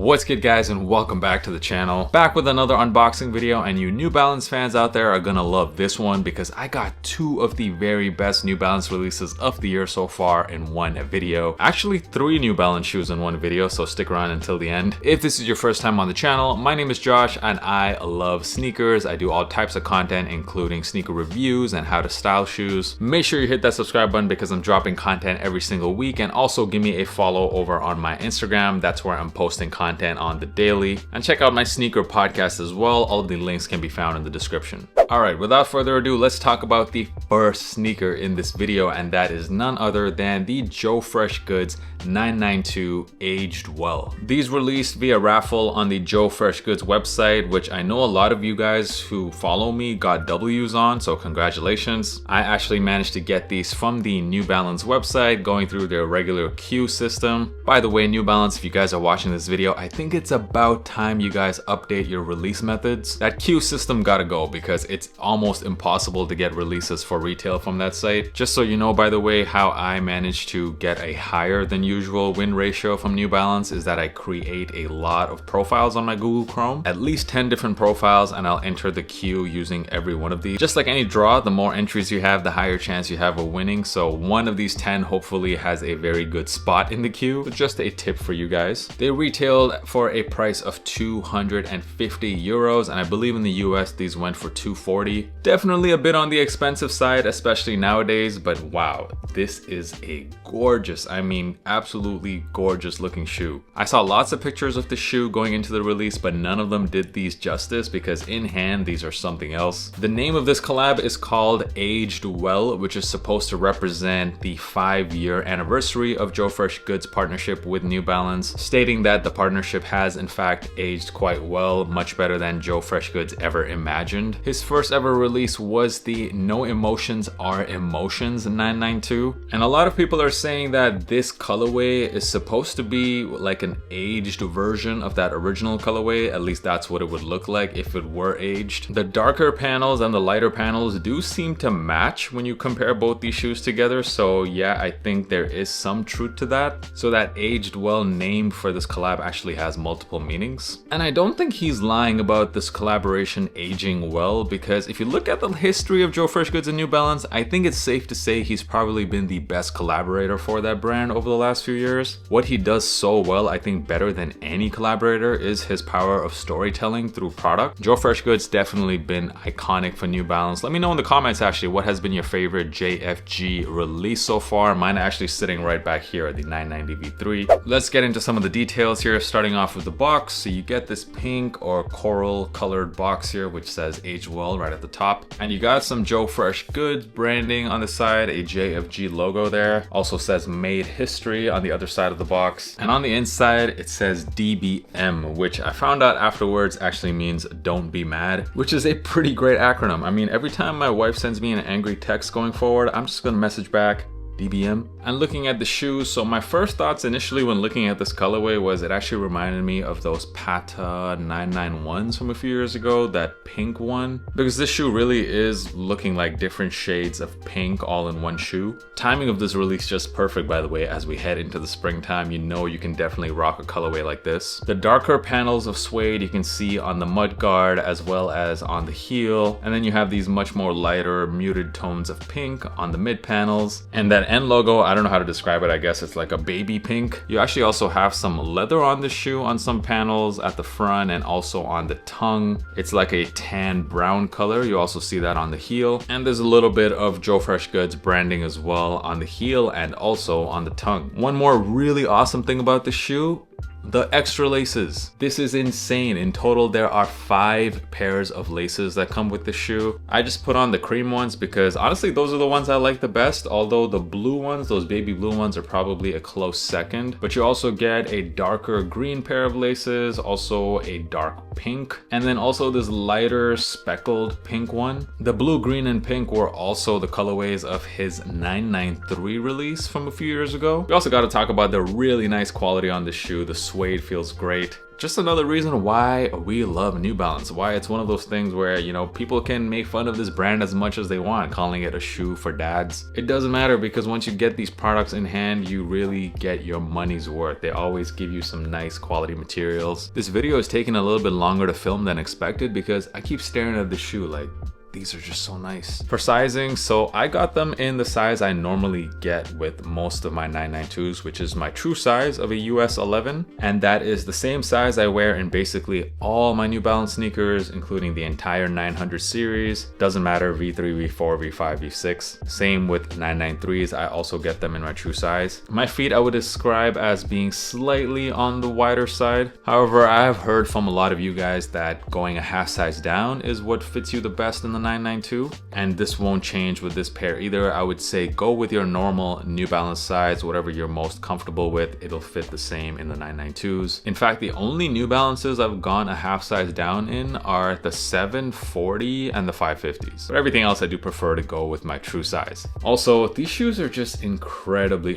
What's good guys, and welcome back to the channel. Back with another unboxing video, and you New Balance fans out there are gonna love this one because I got two of the very best New Balance releases of the year so far in one video. Actually 3 New Balance shoes in one video, so stick around until the end. If this is your first time on the channel, my name is Josh and I love sneakers. I do all types of content including sneaker reviews and how to style shoes. Make sure you hit that subscribe button because I'm dropping content every single week, and also give me a follow over on my Instagram. That's where I'm posting content on the daily, and check out my sneaker podcast as well. All of the links can be found in the description. All right, without further ado, let's talk about the first sneaker in this video, and that is none other than the Joe FreshGoods 992 Aged Well. These released via raffle on the Joe FreshGoods website, which I know a lot of you guys who follow me got W's on, so congratulations. I actually managed to get these from the New Balance website, going through their regular queue system. By the way, New Balance, if you guys are watching this video, I think it's about time you guys update your release methods. That queue system gotta go because it's almost impossible to get releases for retail from that site. Just so you know, by the way, how I managed to get a higher than usual win ratio from New Balance is that I create a lot of profiles on my Google Chrome, at least 10 different profiles, and I'll enter the queue using every one of these. Just like any draw, the more entries you have, the higher chance you have of winning. So one of these 10 hopefully has a very good spot in the queue. So just a tip for you guys. They retailed for a price of 250 euros, and I believe in the US these went for 240. Definitely a bit on the expensive side, especially nowadays, but wow, this is a gorgeous, I mean absolutely gorgeous looking shoe. I saw lots of pictures of the shoe going into the release, but none of them did these justice because in hand these are something else. The name of this collab is called Aged Well, which is supposed to represent the 5-year anniversary of Joe FreshGoods' partnership with New Balance, stating that the partnership has in fact aged quite well, much better than Joe FreshGoods ever imagined. His first ever release was the No Emotions Are Emotions 992, and a lot of people are saying that this colorway is supposed to be like an aged version of that original colorway. At least that's what it would look like if it were aged. The darker panels and the lighter panels do seem to match when you compare both these shoes together, so yeah, I think there is some truth to that. So that Aged Well name for this collab actually has multiple meanings, and I don't think he's lying about this collaboration aging well, because if you look at the history of Joe FreshGoods and New Balance, I think it's safe to say he's probably been the best collaborator for that brand over the last few years. What he does so well, I think better than any collaborator, is his power of storytelling through product. Joe FreshGoods definitely been iconic for New Balance. Let me know in the comments actually what has been your favorite JFG release so far. Mine actually sitting right back here at the 990 V3. Let's get into some of the details here, starting off with the box. So you get this pink or coral colored box here which says Aged Well right at the top, and you got some Joe FreshGoods branding on the side, a JFG logo there. Also says Made History on the other side of the box, and on the inside it says DBM, which I found out afterwards actually means Don't Be Mad, which is a pretty great acronym. I mean, every time my wife sends me an angry text going forward, I'm just gonna message back DBM. And looking at the shoes, so my first thoughts initially when looking at this colorway was it actually reminded me of those Pata 991s from a few years ago, that pink one, because this shoe really is looking like different shades of pink all in one shoe. Timing of this release just perfect, by the way, as we head into the springtime. You know you can definitely rock a colorway like this. The darker panels of suede you can see on the mud guard as well as on the heel, and then you have these much more lighter muted tones of pink on the mid panels, and that end logo, I don't know how to describe it, I guess it's like a baby pink. You actually also have some leather on the shoe on some panels at the front and also on the tongue. It's like a tan brown color. You also see that on the heel, and there's a little bit of Joe FreshGoods branding as well on the heel and also on the tongue. One more really awesome thing about the shoe, the extra laces. This is insane. In total, there are 5 pairs of laces that come with the shoe. I just put on the cream ones because honestly, those are the ones I like the best. Although the blue ones, those baby blue ones, are probably a close second. But you also get a darker green pair of laces, also a dark pink, and then also this lighter speckled pink one. The blue, green, and pink were also the colorways of his 993 release from a few years ago. We also got to talk about the really nice quality on the shoe. The suede feels great. Just another reason why we love New Balance, why it's one of those things where, you know, people can make fun of this brand as much as they want, calling it a shoe for dads. It doesn't matter, because once you get these products in hand, you really get your money's worth. They always give you some nice quality materials. This video is taking a little bit longer to film than expected because I keep staring at the shoe like, these are just so nice. For sizing, so I got them in the size I normally get with most of my 992s, which is my true size of a US 11. And that is the same size I wear in basically all my New Balance sneakers, including the entire 900 series. Doesn't matter, V3, V4, V5, V6. Same with 993s, I also get them in my true size. My feet I would describe as being slightly on the wider side. However, I have heard from a lot of you guys that going a half size down is what fits you the best in the 992, and this won't change with this pair either. I would say go with your normal New Balance size, whatever you're most comfortable with. It'll fit the same in the 992s. In fact, the only New Balances I've gone a half size down in are the 740 and the 550s. But everything else I do prefer to go with my true size. Also, these shoes are just incredibly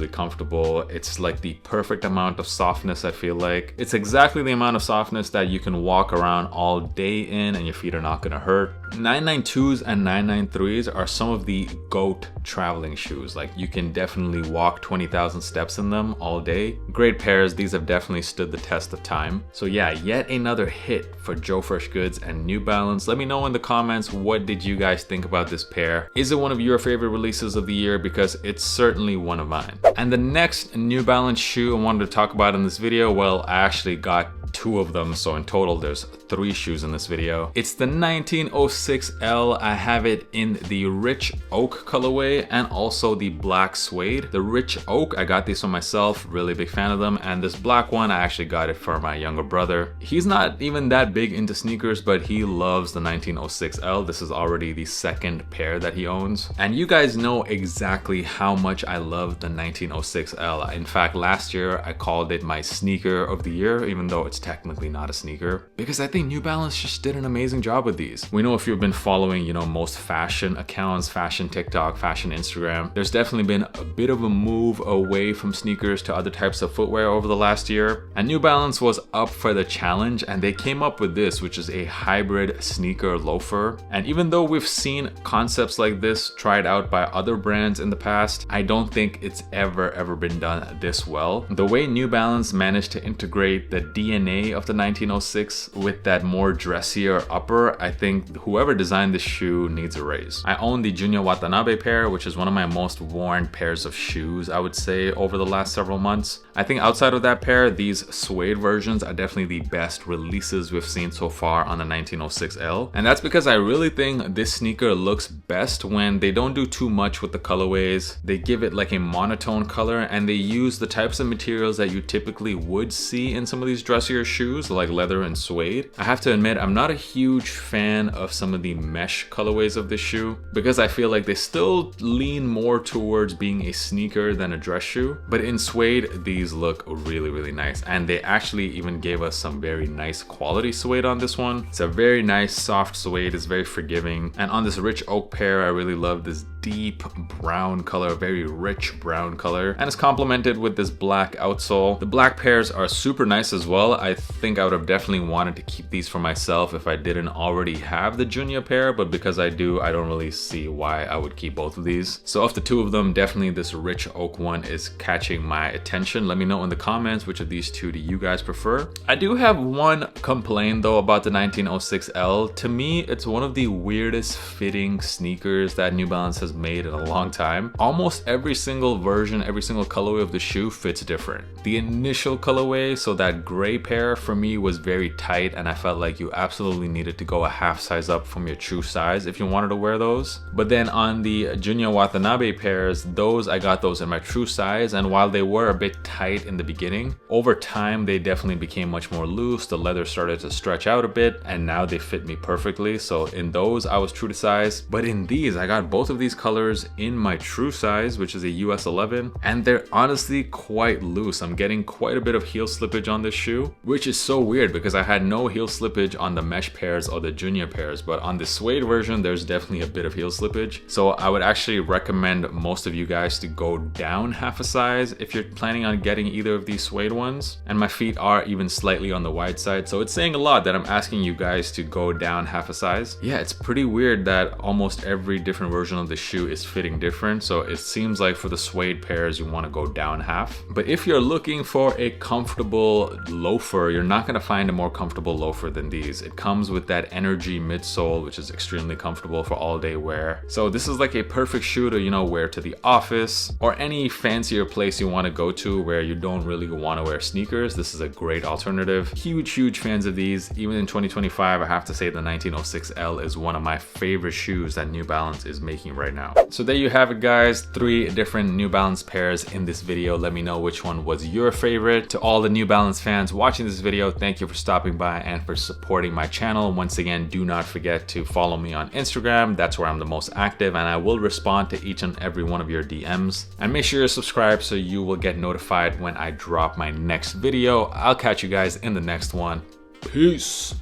comfortable. It's like the perfect amount of softness, I feel like. It's exactly the amount of softness that you can walk around all day in and your feet are not gonna hurt. 992s and 993s are some of the GOAT traveling shoes. Like, you can definitely walk 20,000 steps in them all day. Great pairs, these have definitely stood the test of time. So yeah, yet another hit for Joe FreshGoods and New Balance. Let me know in the comments, what did you guys think about this pair? Is it one of your favorite releases of the year? Because it's certainly one of mine. And the next New Balance shoe I wanted to talk about in this video, well, I actually got two of them, so in total there's 3 shoes in this video. It's the 1906L. I have it in the rich oak colorway and also the black suede. The rich oak, I got these for myself, really big fan of them, and this black one, I actually got it for my younger brother. He's not even that big into sneakers, but he loves the 1906L. This is already the second pair that he owns, and you guys know exactly how much I love the 1906L. In fact, last year I called it my sneaker of the year, even though it's technically not a sneaker, because I think New Balance just did an amazing job with these. We know if you've been following, you know, most fashion accounts, fashion TikTok, fashion Instagram, there's definitely been a bit of a move away from sneakers to other types of footwear over the last year, and New Balance was up for the challenge, and they came up with this, which is a hybrid sneaker loafer. And even though we've seen concepts like this tried out by other brands in the past, I don't think it's ever been done this well. The way New Balance managed to integrate the DNA of the 1906 with that more dressier upper, I think whoever designed this shoe needs a raise. I own the Junya Watanabe pair, which is one of my most worn pairs of shoes, I would say, over the last several months. I think outside of that pair, these suede versions are definitely the best releases we've seen so far on the 1906L. And that's because I really think this sneaker looks best when they don't do too much with the colorways. They give it like a monotone color, and they use the types of materials that you typically would see in some of these dressier shoes like leather and suede. I have to admit, I'm not a huge fan of some of the mesh colorways of this shoe because I feel like they still lean more towards being a sneaker than a dress shoe. But in suede, these look really nice, and they actually even gave us some very nice quality suede on this one. It's a very nice soft suede, it's very forgiving. And on this rich oak pair, I really love this deep brown color, very rich brown color, and it's complemented with this black outsole. The black pairs are super nice as well. I think I would have definitely wanted to keep these for myself if I didn't already have the Junya pair, but because I do, I don't really see why I would keep both of these. So of the two of them, definitely this rich oak one is catching my attention. Let me know in the comments which of these two do you guys prefer. I do have one complaint though about the 1906L. To me, it's one of the weirdest fitting sneakers that New Balance has made in a long time. Almost every single version, every single colorway of the shoe fits different. The initial colorway, so that gray pair, for me was very tight, and I felt like you absolutely needed to go a half size up from your true size if you wanted to wear those. But then on the Junya Watanabe pairs, those I got those in my true size, and while they were a bit tight in the beginning, over time they definitely became much more loose. The leather started to stretch out a bit, and now they fit me perfectly. So in those I was true to size, but in these I got both of these colors colors in my true size, which is a US 11, and they're honestly quite loose. I'm getting quite a bit of heel slippage on this shoe, which is so weird because I had no heel slippage on the mesh pairs or the junior pairs, but on the suede version, there's definitely a bit of heel slippage. So I would actually recommend most of you guys to go down half a size if you're planning on getting either of these suede ones. And my feet are even slightly on the wide side, so it's saying a lot that I'm asking you guys to go down half a size. Yeah, it's pretty weird that almost every different version of the shoe is fitting different, so it seems like for the suede pairs you want to go down half. But if you're looking for a comfortable loafer, you're not going to find a more comfortable loafer than these. It comes with that energy midsole, which is extremely comfortable for all day wear. So this is like a perfect shoe to, you know, wear to the office or any fancier place you want to go to where you don't really want to wear sneakers. This is a great alternative. Huge fans of these. Even in 2025, I have to say the 1906L is one of my favorite shoes that New Balance is making right now. So there you have it, guys. 3 different New Balance pairs in this video. Let me know which one was your favorite. To all the New Balance fans watching this video, thank you for stopping by and for supporting my channel. Once again, do not forget to follow me on Instagram. That's where I'm the most active, and I will respond to each and every one of your DMs. And make sure you're subscribed so you will get notified when I drop my next video. I'll catch you guys in the next one. Peace.